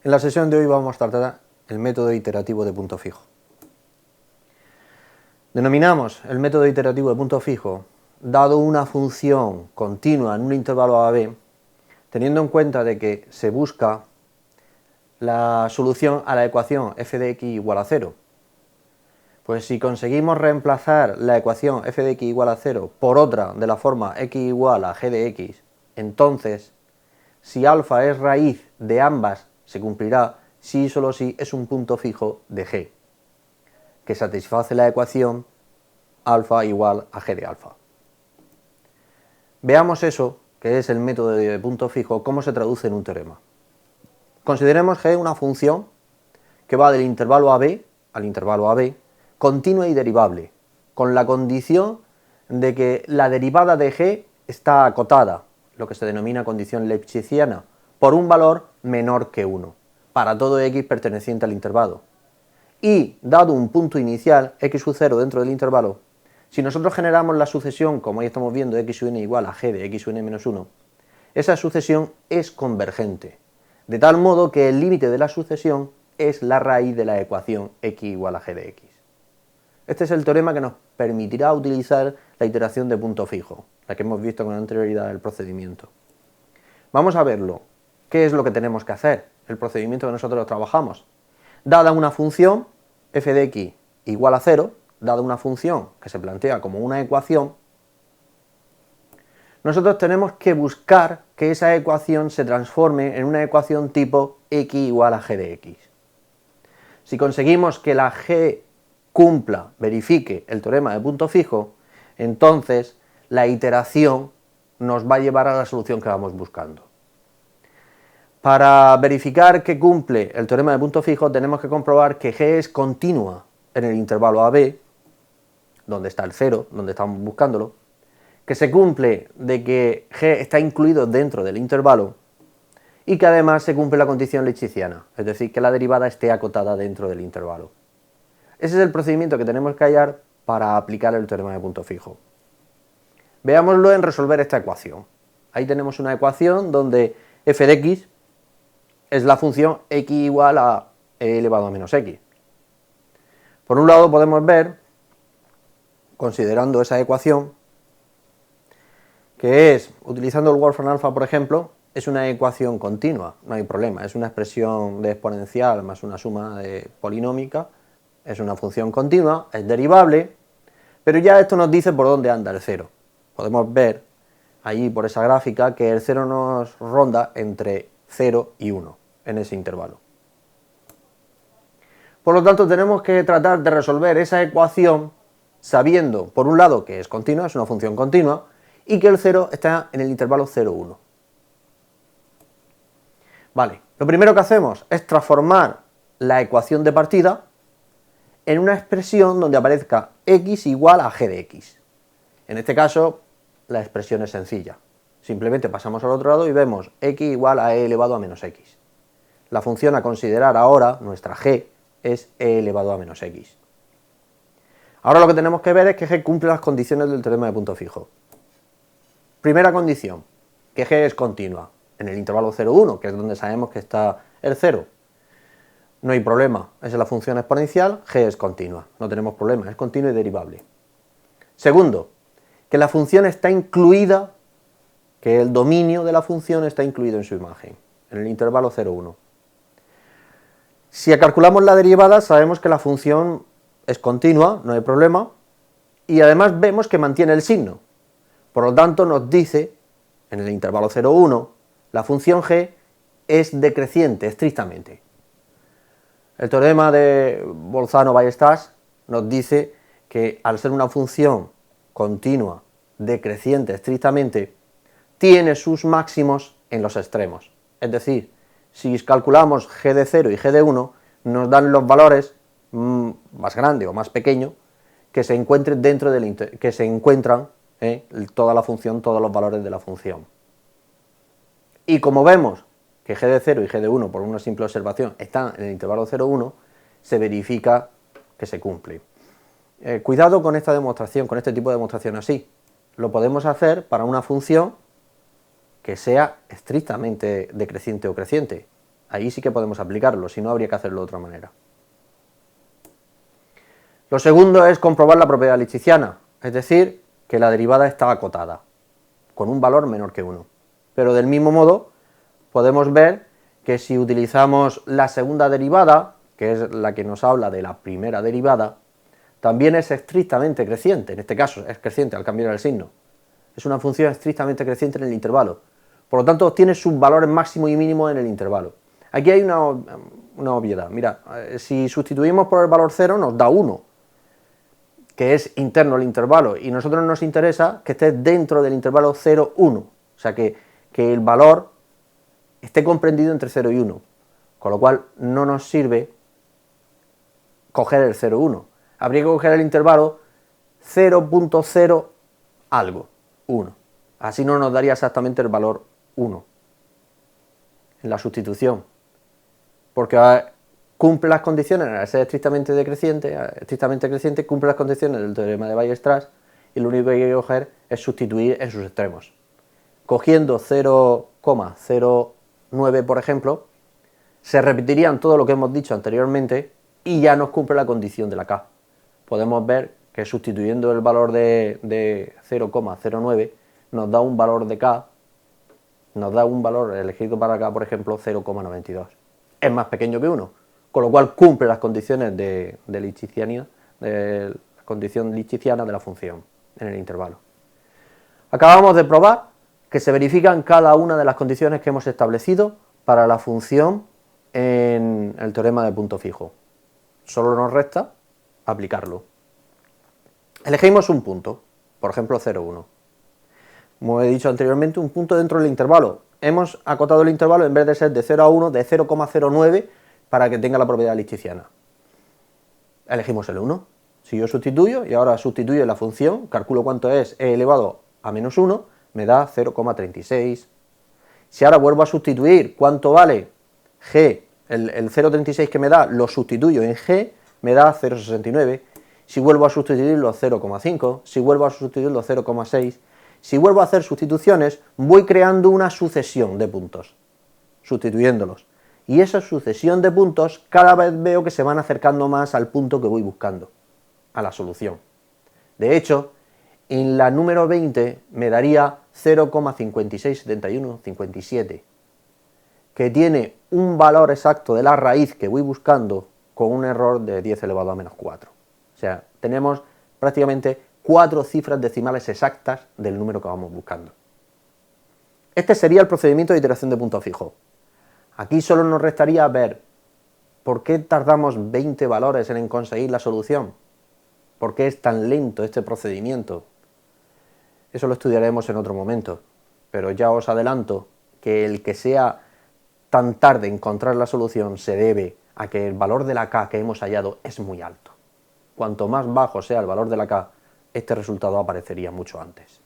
En la sesión de hoy vamos a tratar el método iterativo de punto fijo. Denominamos el método iterativo de punto fijo dado una función continua en un intervalo a/b, teniendo en cuenta de que se busca la solución a la ecuación f de x igual a 0. Pues si conseguimos reemplazar la ecuación f de x igual a 0 por otra de la forma x igual a g de x, entonces, si alfa es raíz de ambas, se cumplirá si y solo si es un punto fijo de g, que satisface la ecuación alfa igual a g de alfa. Veamos eso, que es el método de punto fijo, cómo se traduce en un teorema. Consideremos g una función que va del intervalo AB al intervalo AB, continua y derivable, con la condición de que la derivada de g está acotada, lo que se denomina condición lipschitziana, por un valor menor que 1, para todo x perteneciente al intervalo. Y, dado un punto inicial, x sub 0 dentro del intervalo, si nosotros generamos la sucesión, como ahí estamos viendo, x sub n igual a g de x sub n menos 1, esa sucesión es convergente, de tal modo que el límite de la sucesión es la raíz de la ecuación x igual a g de x. Este es el teorema que nos permitirá utilizar la iteración de punto fijo, la que hemos visto con anterioridad del procedimiento. Vamos a verlo. ¿Qué es lo que tenemos que hacer? El procedimiento que nosotros trabajamos. Dada una función, f de x igual a 0, dada una función que se plantea como una ecuación, nosotros tenemos que buscar que esa ecuación se transforme en una ecuación tipo x igual a g de x. Si conseguimos que la g cumpla, verifique el teorema de punto fijo, entonces la iteración nos va a llevar a la solución que vamos buscando. Para verificar que cumple el teorema de punto fijo tenemos que comprobar que g es continua en el intervalo AB, donde está el 0, donde estamos buscándolo, que se cumple de que g está incluido dentro del intervalo y que además se cumple la condición lipschitziana, es decir, que la derivada esté acotada dentro del intervalo. Ese es el procedimiento que tenemos que hallar para aplicar el teorema de punto fijo. Veámoslo en resolver esta ecuación. Ahí tenemos una ecuación donde f de x es la función x igual a e elevado a menos x. Por un lado podemos ver, considerando esa ecuación, que es, utilizando el Wolfram alfa por ejemplo, es una ecuación continua, no hay problema, es una expresión de exponencial más una suma de polinómica, es una función continua, es derivable, pero ya esto nos dice por dónde anda el 0. Podemos ver allí por esa gráfica que el 0 nos ronda entre 0 y 1 en ese intervalo. Por lo tanto tenemos que tratar de resolver esa ecuación sabiendo, por un lado, que es continua, es una función continua, y que el 0 está en el intervalo 0, 1. Vale, lo primero que hacemos es transformar la ecuación de partida en una expresión donde aparezca x igual a g de x. En este caso, la expresión es sencilla. Simplemente pasamos al otro lado y vemos x igual a e elevado a menos x. La función a considerar ahora, nuestra g, es e elevado a menos x. Ahora lo que tenemos que ver es que g cumple las condiciones del teorema de punto fijo. Primera condición, que g es continua, en el intervalo 0, 1, que es donde sabemos que está el 0. No hay problema, esa es la función exponencial, g es continua, no tenemos problema, es continua y derivable. Segundo, que la función está incluida, que el dominio de la función está incluido en su imagen, en el intervalo 0, 1. Si calculamos la derivada, sabemos que la función es continua, no hay problema, y además vemos que mantiene el signo. Por lo tanto, nos dice, en el intervalo 0, 1, la función g es decreciente estrictamente. El teorema de Bolzano-Weierstrass nos dice que al ser una función continua, decreciente estrictamente, tiene sus máximos en los extremos. Es decir, si calculamos g de 0 y g de 1, nos dan los valores más grande o más pequeño que se encuentren dentro que se encuentran toda la función, todos los valores de la función. Y como vemos que g de 0 y g de 1, por una simple observación, están en el intervalo 0, 1, se verifica que se cumple. Cuidado con esta demostración, con este tipo de demostración así. Lo podemos hacer para una función que sea estrictamente decreciente o creciente. Ahí sí que podemos aplicarlo, si no habría que hacerlo de otra manera. Lo segundo es comprobar la propiedad lipschitziana, es decir, que la derivada está acotada, con un valor menor que 1. Pero del mismo modo, podemos ver que si utilizamos la segunda derivada, que es la que nos habla de la primera derivada, también es estrictamente creciente, en este caso es creciente al cambiar el signo. Es una función estrictamente creciente en el intervalo, por lo tanto obtiene sus valores máximos y mínimos en el intervalo. Aquí hay una obviedad, mira, si sustituimos por el valor 0 nos da 1, que es interno al intervalo, y a nosotros nos interesa que esté dentro del intervalo 0, 1, o sea que el valor esté comprendido entre 0 y 1, con lo cual no nos sirve coger el 0, 1, habría que coger el intervalo 0.0 algo, 1, así no nos daría exactamente el valor 1 en la sustitución, porque cumple las condiciones, al ser estrictamente creciente, cumple las condiciones del teorema de Weierstrass, y lo único que hay que coger es sustituir en sus extremos. Cogiendo 0,09, por ejemplo, se repetirían todo lo que hemos dicho anteriormente y ya nos cumple la condición de la k. Podemos ver que sustituyendo el valor de 0,09 nos da un valor de k, nos da un valor elegido para k, por ejemplo, 0,92. Es más pequeño que 1, con lo cual cumple las condiciones de la condición lipschitziana de la función en el intervalo. Acabamos de probar que se verifican cada una de las condiciones que hemos establecido para la función en el teorema de punto fijo. Solo nos resta aplicarlo. Elegimos un punto, por ejemplo 0,1. Como he dicho anteriormente, un punto dentro del intervalo. Hemos acotado el intervalo, en vez de ser de 0 a 1, de 0,09 para que tenga la propiedad lipschitziana. Elegimos el 1. Si yo sustituyo, y ahora sustituyo la función, calculo cuánto es e elevado a menos 1, me da 0,36. Si ahora vuelvo a sustituir cuánto vale g, el 0,36 que me da, lo sustituyo en g, me da 0,69. Si vuelvo a sustituirlo 0,5, si vuelvo a sustituirlo 0,6, si vuelvo a hacer sustituciones, voy creando una sucesión de puntos, sustituyéndolos. Y esa sucesión de puntos cada vez veo que se van acercando más al punto que voy buscando, a la solución. De hecho, en la número 20 me daría 0,567157, que tiene un valor exacto de la raíz que voy buscando con un error de 10 elevado a menos 4. O sea, tenemos prácticamente 4 cifras decimales exactas del número que vamos buscando. Este sería el procedimiento de iteración de punto fijo. Aquí solo nos restaría ver por qué tardamos 20 valores en conseguir la solución, por qué es tan lento este procedimiento. Eso lo estudiaremos en otro momento, pero ya os adelanto que el que sea tan tarde encontrar la solución se debe a que el valor de la k que hemos hallado es muy alto. Cuanto más bajo sea el valor de la k, este resultado aparecería mucho antes.